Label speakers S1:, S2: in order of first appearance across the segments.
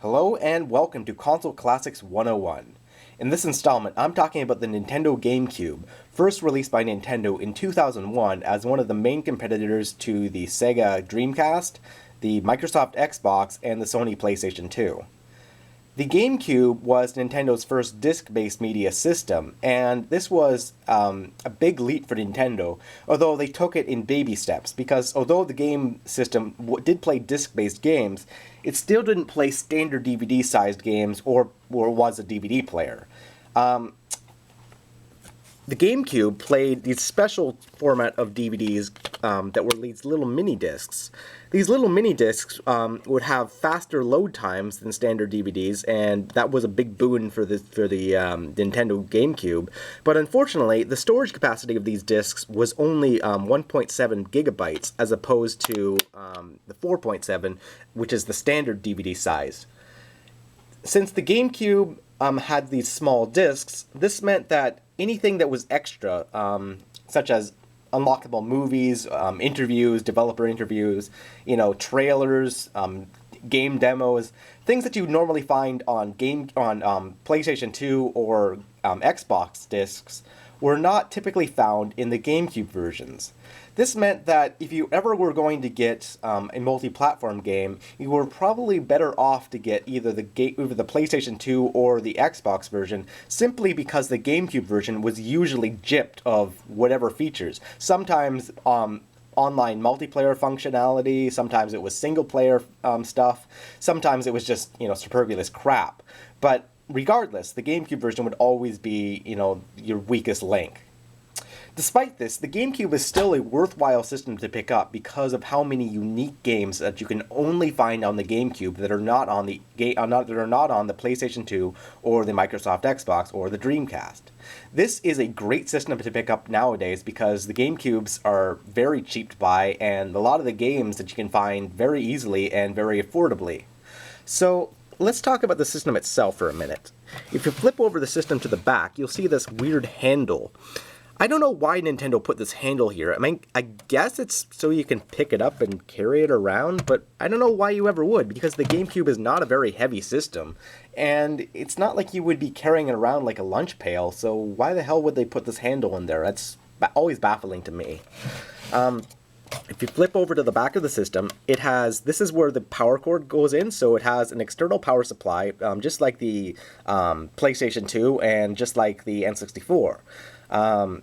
S1: Hello and welcome to Console Classics 101. In this installment, I'm talking about the Nintendo GameCube, first released by Nintendo in 2001 as one of the main competitors to the Sega Dreamcast, the Microsoft Xbox, and the Sony PlayStation 2. The GameCube was Nintendo's first disc-based media system, and this was a big leap for Nintendo, although they took it in baby steps, because although the game system did play disc-based games, it still didn't play standard DVD-sized games or was a DVD player. The GameCube played these special format of DVDs that were these little mini discs. These little mini discs would have faster load times than standard DVDs, and that was a big boon for the Nintendo GameCube. But unfortunately, the storage capacity of these discs was only 1.7 gigabytes, as opposed to the 4.7, which is the standard DVD size. Since the GameCube had these small discs, this meant that anything that was extra, such as unlockable movies, interviews, developer interviews, trailers, game demos, things that you normally find on PlayStation 2 or Xbox discs, were not typically found in the GameCube versions. This meant that if you ever were going to get a multi-platform game, you were probably better off to get either the PlayStation 2 or the Xbox version, simply because the GameCube version was usually gypped of whatever features. Sometimes online multiplayer functionality, sometimes it was single-player stuff, sometimes it was just, superfluous crap. But regardless, the GameCube version would always be, your weakest link. Despite this, the GameCube is still a worthwhile system to pick up because of how many unique games that you can only find on the GameCube that are not on the PlayStation 2 or the Microsoft Xbox or the Dreamcast. This is a great system to pick up nowadays because the GameCubes are very cheap to buy, and a lot of the games that you can find very easily and very affordably. So let's talk about the system itself for a minute. If you flip over the system to the back, you'll see this weird handle. I don't know why Nintendo put this handle here. I mean, I guess it's so you can pick it up and carry it around, but I don't know why you ever would, because the GameCube is not a very heavy system, and it's not like you would be carrying it around like a lunch pail, so why the hell would they put this handle in there? That's always baffling to me. If you flip over to the back of the system, this is where the power cord goes in, so it has an external power supply, just like the PlayStation 2 and just like the N64.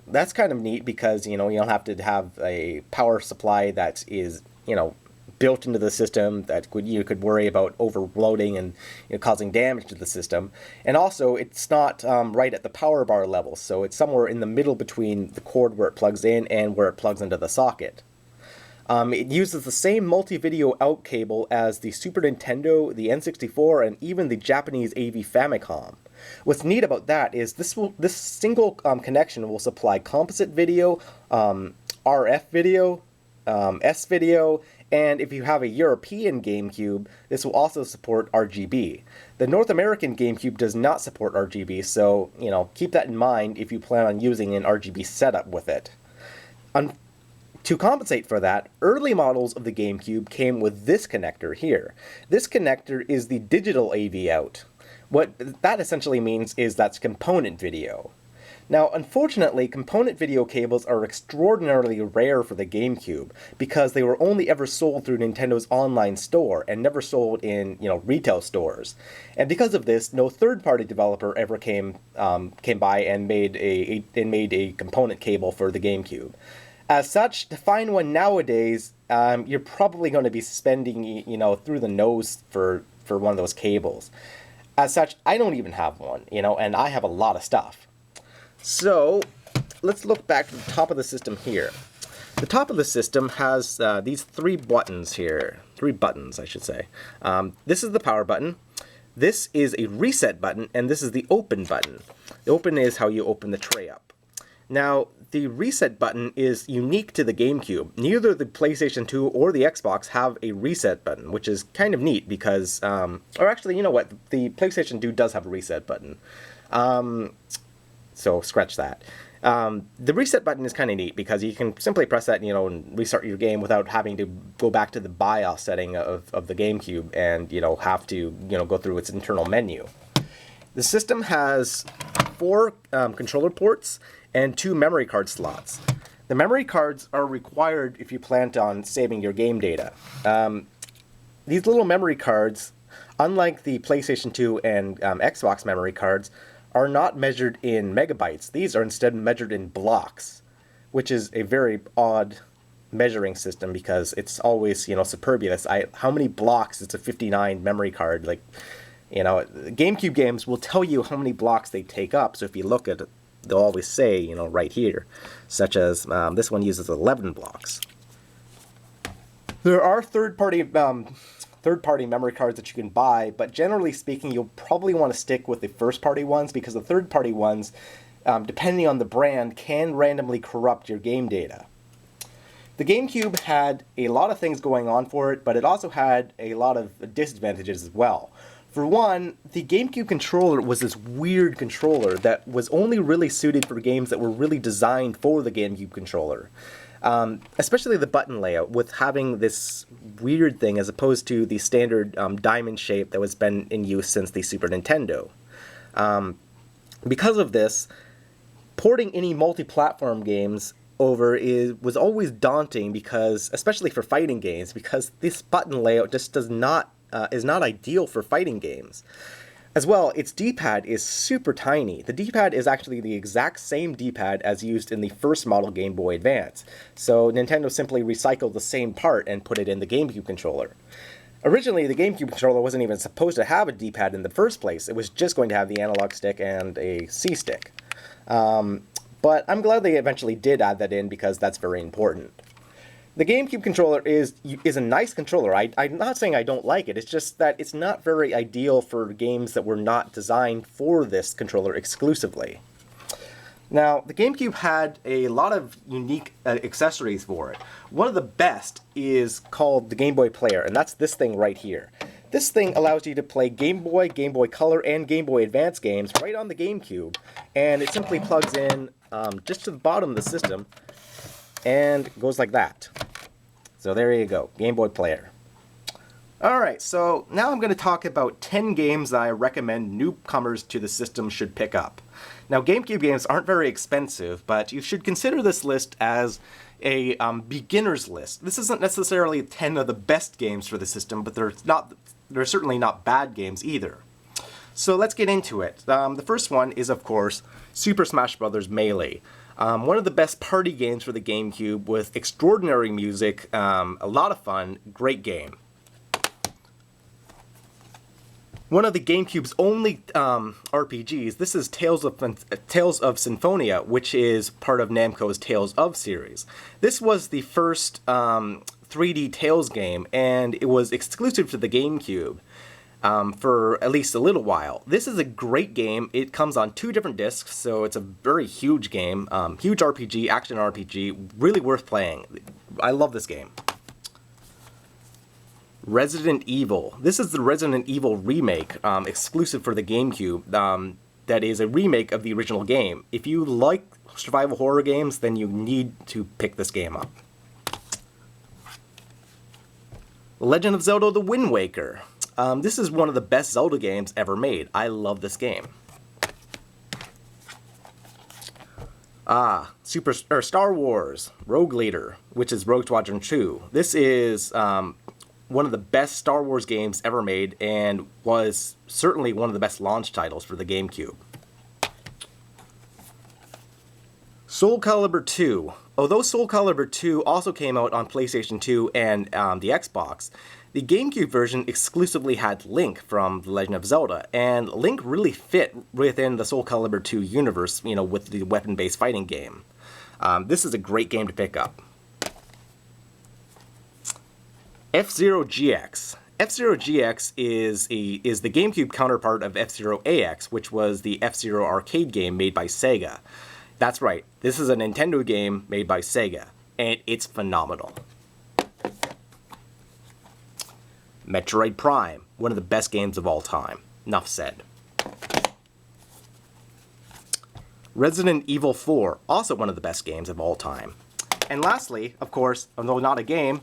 S1: That's kind of neat because, you don't have to have a power supply that is, built into the system that you could worry about overloading and causing damage to the system. And also, it's not right at the power bar level, so it's somewhere in the middle between the cord where it plugs in and where it plugs into the socket. It uses the same multi-video out cable as the Super Nintendo, the N64, and even the Japanese AV Famicom. What's neat about that is this single connection will supply composite video, RF video, S video, and if you have a European GameCube, this will also support RGB. The North American GameCube does not support RGB, so keep that in mind if you plan on using an RGB setup with it. To compensate for that, early models of the GameCube came with this connector here. This connector is the digital AV out. What that essentially means is that's component video. Now, unfortunately, component video cables are extraordinarily rare for the GameCube because they were only ever sold through Nintendo's online store and never sold in, retail stores. And because of this, no third-party developer ever came by and made a component cable for the GameCube. As such, to find one nowadays, you're probably going to be spending, through the nose for one of those cables. As such, I don't even have one, and I have a lot of stuff. So, let's look back to the top of the system here. The top of the system has these three buttons here. 3 buttons, I should say. This is the power button. This is a reset button, and this is the open button. The open is how you open the tray up. Now, the reset button is unique to the GameCube. Neither the PlayStation 2 or the Xbox have a reset button, which is kind of neat because, or actually, you know what? The PlayStation 2 does have a reset button. So scratch that. The reset button is kind of neat because you can simply press that, and restart your game without having to go back to the BIOS setting of the GameCube and, have to, go through its internal menu. The system has 4 controller ports and 2 memory card slots. The memory cards are required if you plan on saving your game data. These little memory cards, unlike the PlayStation 2 and Xbox memory cards, are not measured in megabytes. These are instead measured in blocks, which is a very odd measuring system because it's always, superfluous. How many blocks? It's a 59 memory card. Like, GameCube games will tell you how many blocks they take up. So if you look at it, they'll always say, right here, such as this one uses 11 blocks. There are third-party memory cards that you can buy, but generally speaking, you'll probably want to stick with the first-party ones because the third-party ones, depending on the brand, can randomly corrupt your game data. The GameCube had a lot of things going on for it, but it also had a lot of disadvantages as well. For one, the GameCube controller was this weird controller that was only really suited for games that were really designed for the GameCube controller. Especially the button layout, with having this weird thing as opposed to the standard diamond shape that was been in use since the Super Nintendo. Because of this, porting any multi-platform games over was always daunting because, especially for fighting games, because this button layout just is not ideal for fighting games. As well, its D-pad is super tiny. The D-pad is actually the exact same D-pad as used in the first model Game Boy Advance, so Nintendo simply recycled the same part and put it in the GameCube controller. Originally, the GameCube controller wasn't even supposed to have a D-pad in the first place. It was just going to have the analog stick and a C-stick. But I'm glad they eventually did add that in because that's very important. The GameCube controller is a nice controller. I'm not saying I don't like it, it's just that it's not very ideal for games that were not designed for this controller exclusively. Now, the GameCube had a lot of unique accessories for it. One of the best is called the Game Boy Player, and that's this thing right here. This thing allows you to play Game Boy, Game Boy Color, and Game Boy Advance games right on the GameCube, and it simply plugs in just to the bottom of the system and goes like that. So there you go, Game Boy Player. Alright, so now I'm going to talk about 10 games that I recommend newcomers to the system should pick up. Now, GameCube games aren't very expensive, but you should consider this list as a beginner's list. This isn't necessarily 10 of the best games for the system, but they're certainly not bad games either. So let's get into it. The first one is, of course, Super Smash Bros. Melee. One of the best party games for the GameCube with extraordinary music, a lot of fun, great game. One of the GameCube's only RPGs, this is Tales of Symphonia, which is part of Namco's Tales of series. This was the first 3D Tales game, and it was exclusive to the GameCube for at least a little while. This is a great game. It comes on 2 different discs, so it's a very huge game. Huge RPG, action RPG, really worth playing. I love this game. Resident Evil. This is the Resident Evil remake, exclusive for the GameCube, that is a remake of the original game. If you like survival horror games, then you need to pick this game up. Legend of Zelda: The Wind Waker. This is one of the best Zelda games ever made. I love this game. Star Wars Rogue Leader, which is Rogue Squadron 2. This is one of the best Star Wars games ever made and was certainly one of the best launch titles for the GameCube. Soul Calibur 2. Although Soul Calibur 2 also came out on PlayStation 2 and the Xbox, the GameCube version exclusively had Link from The Legend of Zelda, and Link really fit within the Soul Calibur 2 universe, with the weapon-based fighting game. This is a great game to pick up. F-Zero GX. F-Zero GX is the GameCube counterpart of F-Zero AX, which was the F-Zero arcade game made by Sega. That's right, this is a Nintendo game made by Sega, and it's phenomenal. Metroid Prime, one of the best games of all time. Enough said. Resident Evil 4, also one of the best games of all time. And lastly, of course, although not a game,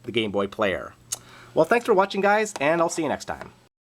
S1: the Game Boy Player. Well, thanks for watching, guys, and I'll see you next time.